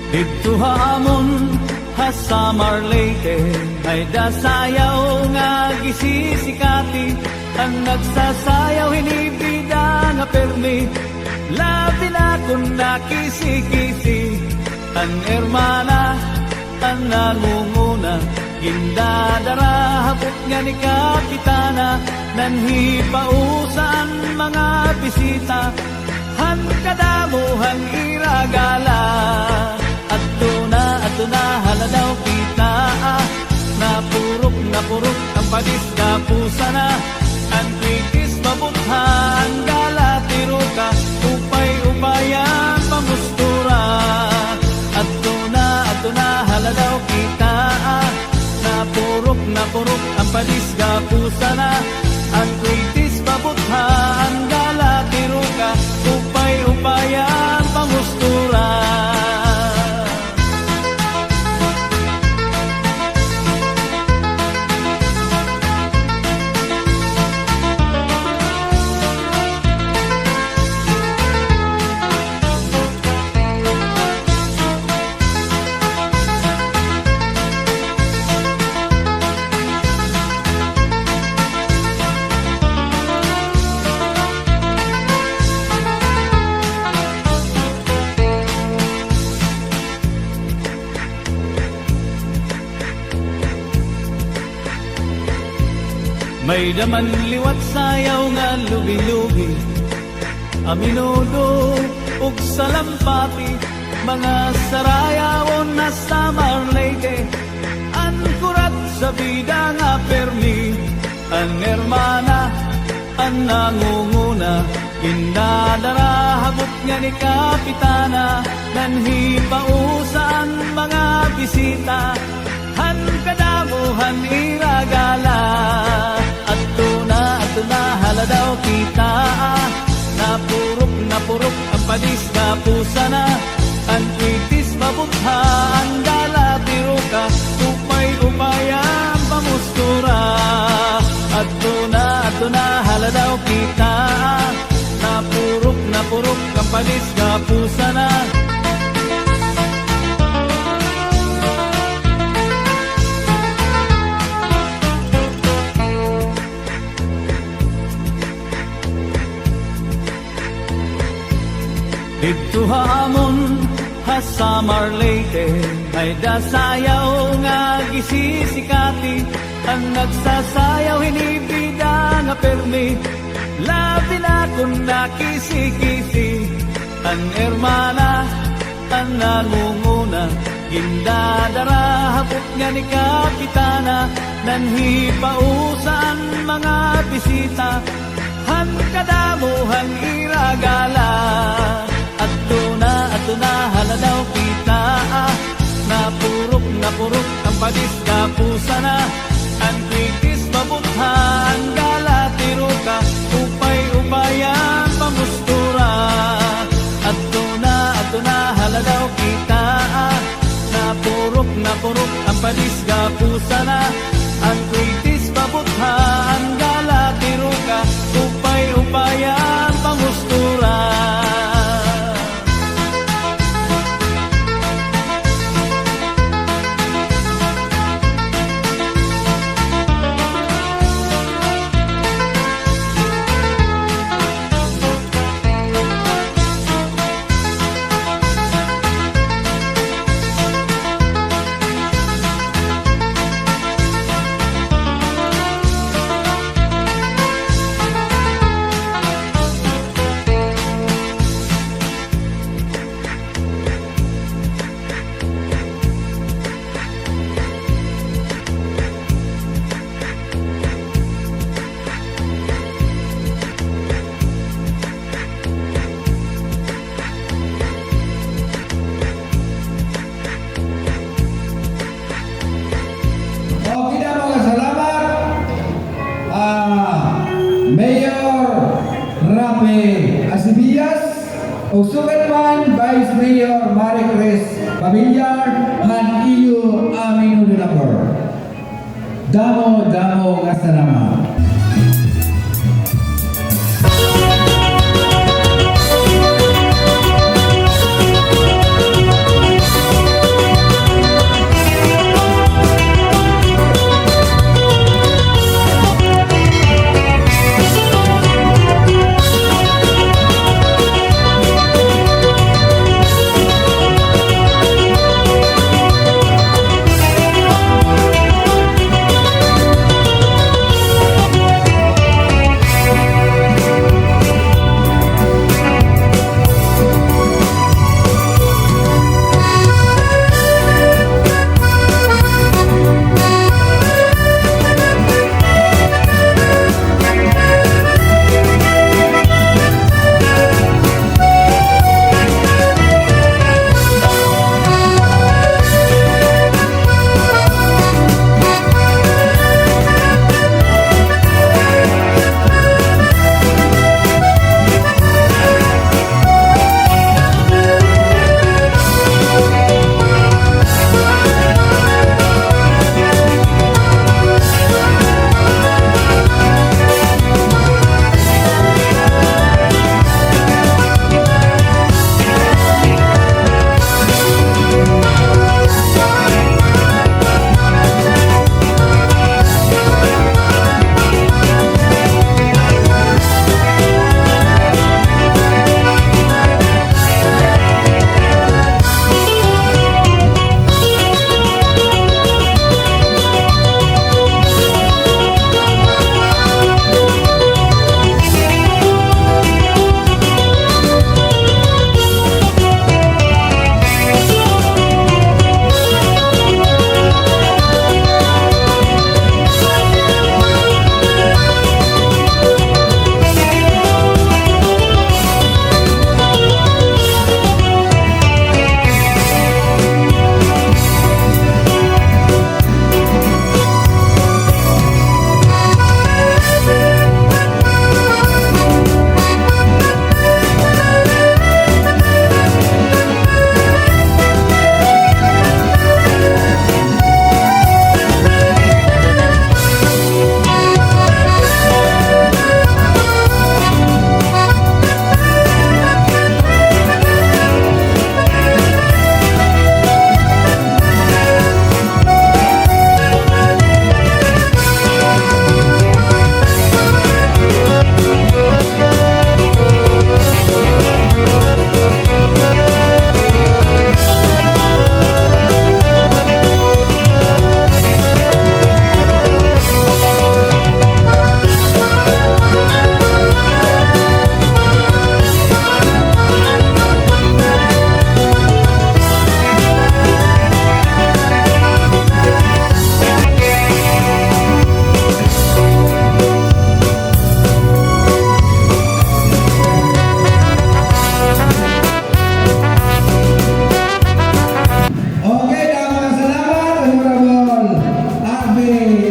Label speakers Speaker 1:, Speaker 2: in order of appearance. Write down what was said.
Speaker 1: Dito hamon ha Samar Leyte ay dasayaw nga gisisikati. Ang nagsasayaw hinibida nga permi, labi na kung nakisi-kisi. Ang hermana ang nangunguna, gindadara hapot nga ni Kapitana. Nanhipausan mga bisita, han kadamuhang iragala. Ato na haladaw kita, napurok ang padisga pusa na. Ang kritis mabutha ang gala tiruka, upay-upayan pamustura. Ato na haladaw kita, napurok ang padisga pusa na. Ang kritis mabutha ang gala tiruka, upay-upayan pamustura. May daman liwat sayaw nga lubi-lubi, aminudo ug salampati. Mga sarayawon na Samar Leyte, ang kurat sa bida nga permi. Ang hermana ang nangunguna, gindadara hagop nga ni Kapitana. Nanhipausan mga bisita, han kadamuhan iragala. Ato na haladaw kita, napurok ang padisga pusa na. Ang kritis mabutha ang gala tiruka, upay-upayan pamustura. Ato na haladaw kita, napurok ang padisga pusa na. Dito hamon ha Samar Leyte ay dasayaw nga gisisikati. Ang nagsasayaw hinibida nga permi, labi na kung nakisi-kisi. Ang hermana ang nangunguna, gindadara hapot nga ni Kapitana. Nanhipausan mga bisita, han kadamuhang iragala. Ato na haladaw kita, napurok ang padisga pusa na. Ang kritis mabutha ang gala tiruka, upay-upayan pamustura. Ato na haladaw kita, napurok ang padisga pusa na. Ang kritis mabutha ang gala tiruka, upay-upayan pamustura. Mayor Rafi Asibias, usugan man Vice Mayor Maricris Pamilyar, han iyo amino nilapor. Damo nga salamat. Rapi